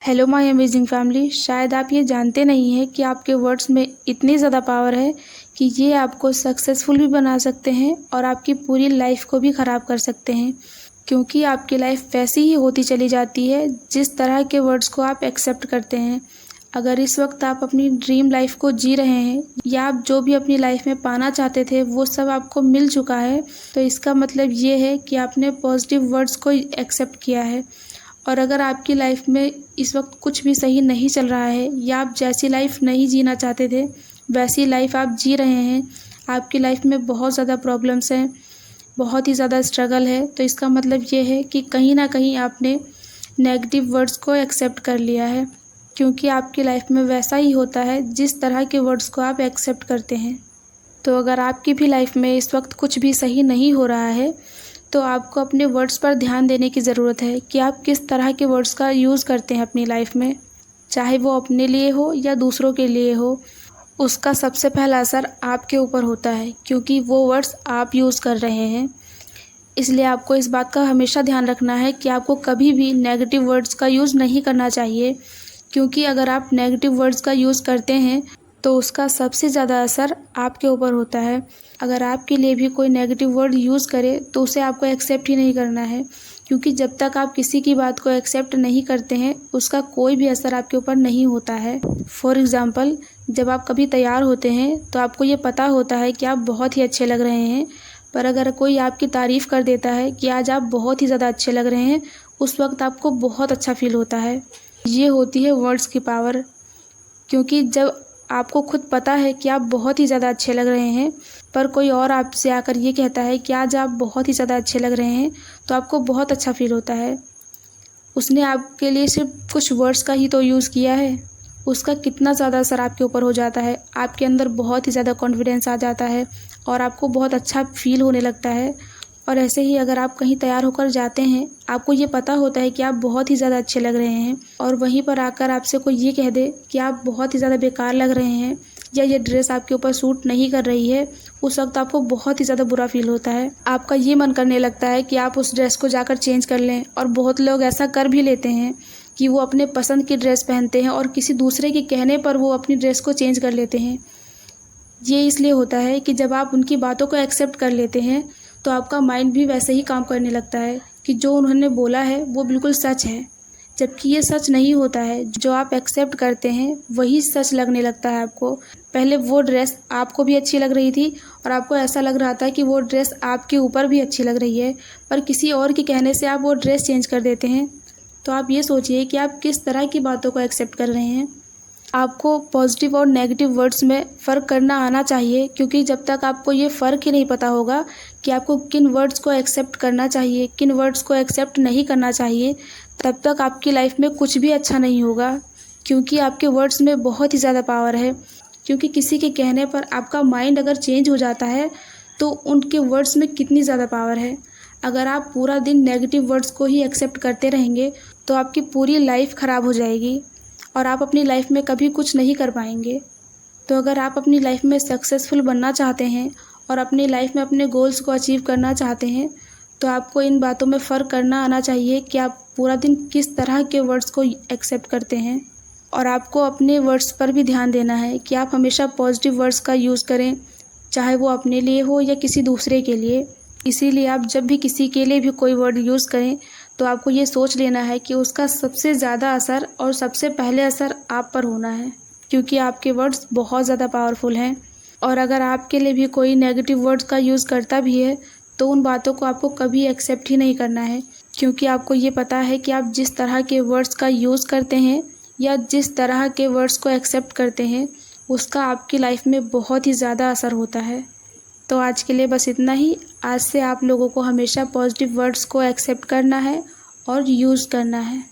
Hello my amazing family. शायद आप ये जानते नहीं हैं कि आपके वर्ड्स में इतनी ज़्यादा पावर है कि ये आपको सक्सेसफुल भी बना सकते हैं और आपकी पूरी लाइफ को भी ख़राब कर सकते हैं, क्योंकि आपकी लाइफ वैसी ही होती चली जाती है जिस तरह के वर्ड्स को आप एक्सेप्ट करते हैं। अगर इस वक्त आप अपनी ड्रीम लाइफ को जी रहे हैं या आप जो भी अपनी लाइफ में पाना चाहते थे वो सब आपको मिल चुका है, तो इसका मतलब ये है कि आपने पॉजिटिव वर्ड्स को एक्सेप्ट किया है। और अगर आपकी लाइफ में इस वक्त कुछ भी सही नहीं चल रहा है या आप जैसी लाइफ नहीं जीना चाहते थे वैसी लाइफ आप जी रहे हैं, आपकी लाइफ में बहुत ज़्यादा प्रॉब्लम्स हैं, बहुत ही ज़्यादा स्ट्रगल है, तो इसका मतलब ये है कि कहीं ना कहीं आपने नेगेटिव वर्ड्स को एक्सेप्ट कर लिया है, क्योंकि आपकी लाइफ में वैसा ही होता है जिस तरह के वर्ड्स को आप एक्सेप्ट करते हैं। तो अगर आपकी भी लाइफ में इस वक्त कुछ भी सही नहीं हो रहा है तो आपको अपने वर्ड्स पर ध्यान देने की ज़रूरत है कि आप किस तरह के वर्ड्स का यूज़ करते हैं अपनी लाइफ में, चाहे वो अपने लिए हो या दूसरों के लिए हो। उसका सबसे पहला असर आपके ऊपर होता है, क्योंकि वो वर्ड्स आप यूज़ कर रहे हैं। इसलिए आपको इस बात का हमेशा ध्यान रखना है कि आपको कभी भी नेगेटिव वर्ड्स का यूज़ नहीं करना चाहिए, क्योंकि अगर आप नेगेटिव वर्ड्स का यूज़ करते हैं तो उसका सबसे ज़्यादा असर आपके ऊपर होता है। अगर आपके लिए भी कोई नेगेटिव वर्ड यूज़ करे तो उसे आपको एक्सेप्ट ही नहीं करना है, क्योंकि जब तक आप किसी की बात को एक्सेप्ट नहीं करते हैं उसका कोई भी असर आपके ऊपर नहीं होता है। फॉर एग्ज़ाम्पल, जब आप कभी तैयार होते हैं तो आपको ये पता होता है कि आप बहुत ही अच्छे लग रहे हैं, पर अगर कोई आपकी तारीफ़ कर देता है कि आज आप बहुत ही ज़्यादा अच्छे लग रहे हैं, उस वक्त आपको बहुत अच्छा फील होता है। ये होती है वर्ड्स की पावर, क्योंकि जब आपको खुद पता है कि आप बहुत ही ज़्यादा अच्छे लग रहे हैं पर कोई और आपसे आकर ये कहता है कि आज आप बहुत ही ज़्यादा अच्छे लग रहे हैं, तो आपको बहुत अच्छा फील होता है। उसने आपके लिए सिर्फ कुछ वर्ड्स का ही तो यूज़ किया है, उसका कितना ज़्यादा असर आपके ऊपर हो जाता है। आपके अंदर बहुत ही ज़्यादा कॉन्फिडेंस आ जाता है और आपको बहुत अच्छा फील होने लगता है। और ऐसे ही अगर आप कहीं तैयार होकर जाते हैं, आपको ये पता होता है कि आप बहुत ही ज़्यादा अच्छे लग रहे हैं, और वहीं पर आकर आपसे कोई ये कह दे कि आप बहुत ही ज़्यादा बेकार लग रहे हैं या ये ड्रेस आपके ऊपर सूट नहीं कर रही है, उस वक्त आपको बहुत ही ज़्यादा बुरा फील होता है। आपका ये मन करने लगता है कि आप उस ड्रेस को जाकर चेंज कर लें, और बहुत लोग ऐसा कर भी लेते हैं कि वो अपने पसंद की ड्रेस पहनते हैं और किसी दूसरे के कहने पर वो अपनी ड्रेस को चेंज कर लेते हैं। ये इसलिए होता है कि जब आप उनकी बातों को एक्सेप्ट कर लेते हैं तो आपका माइंड भी वैसे ही काम करने लगता है कि जो उन्होंने बोला है वो बिल्कुल सच है, जबकि ये सच नहीं होता है। जो आप एक्सेप्ट करते हैं वही सच लगने लगता है आपको। पहले वो ड्रेस आपको भी अच्छी लग रही थी और आपको ऐसा लग रहा था कि वो ड्रेस आपके ऊपर भी अच्छी लग रही है, पर किसी और के कहने से आप वो ड्रेस चेंज कर देते हैं। तो आप ये सोचिए कि आप किस तरह की बातों को एक्सेप्ट कर रहे हैं। आपको पॉजिटिव और नेगेटिव वर्ड्स में फ़र्क करना आना चाहिए, क्योंकि जब तक आपको ये फ़र्क ही नहीं पता होगा कि आपको किन वर्ड्स को एक्सेप्ट करना चाहिए, किन वर्ड्स को एक्सेप्ट नहीं करना चाहिए, तब तक आपकी लाइफ में कुछ भी अच्छा नहीं होगा। क्योंकि आपके वर्ड्स में बहुत ही ज़्यादा पावर है, क्योंकि किसी के कहने पर आपका माइंड अगर चेंज हो जाता है तो उनके वर्ड्स में कितनी ज़्यादा पावर है। अगर आप पूरा दिन नेगेटिव वर्ड्स को ही एक्सेप्ट करते रहेंगे तो आपकी पूरी लाइफ ख़राब हो जाएगी और आप अपनी लाइफ में कभी कुछ नहीं कर पाएंगे। तो अगर आप अपनी लाइफ में सक्सेसफुल बनना चाहते हैं और अपनी लाइफ में अपने गोल्स को अचीव करना चाहते हैं, तो आपको इन बातों में फ़र्क करना आना चाहिए कि आप पूरा दिन किस तरह के वर्ड्स को एक्सेप्ट करते हैं। और आपको अपने वर्ड्स पर भी ध्यान देना है कि आप हमेशा पॉजिटिव वर्ड्स का यूज़ करें, चाहे वो अपने लिए हो या किसी दूसरे के लिए। इसीलिए आप जब भी किसी के लिए भी कोई वर्ड यूज़ करें तो आपको ये सोच लेना है कि उसका सबसे ज़्यादा असर और सबसे पहले असर आप पर होना है, क्योंकि आपके वर्ड्स बहुत ज़्यादा पावरफुल हैं। और अगर आपके लिए भी कोई नेगेटिव वर्ड्स का यूज़ करता भी है तो उन बातों को आपको कभी एक्सेप्ट ही नहीं करना है, क्योंकि आपको ये पता है कि आप जिस तरह के वर्ड्स का यूज़ करते हैं या जिस तरह के वर्ड्स को एक्सेप्ट करते हैं उसका आपकी लाइफ में बहुत ही ज़्यादा असर होता है। तो आज के लिए बस इतना ही। आज से आप लोगों को हमेशा पॉजिटिव वर्ड्स को एक्सेप्ट करना है और यूज़ करना है।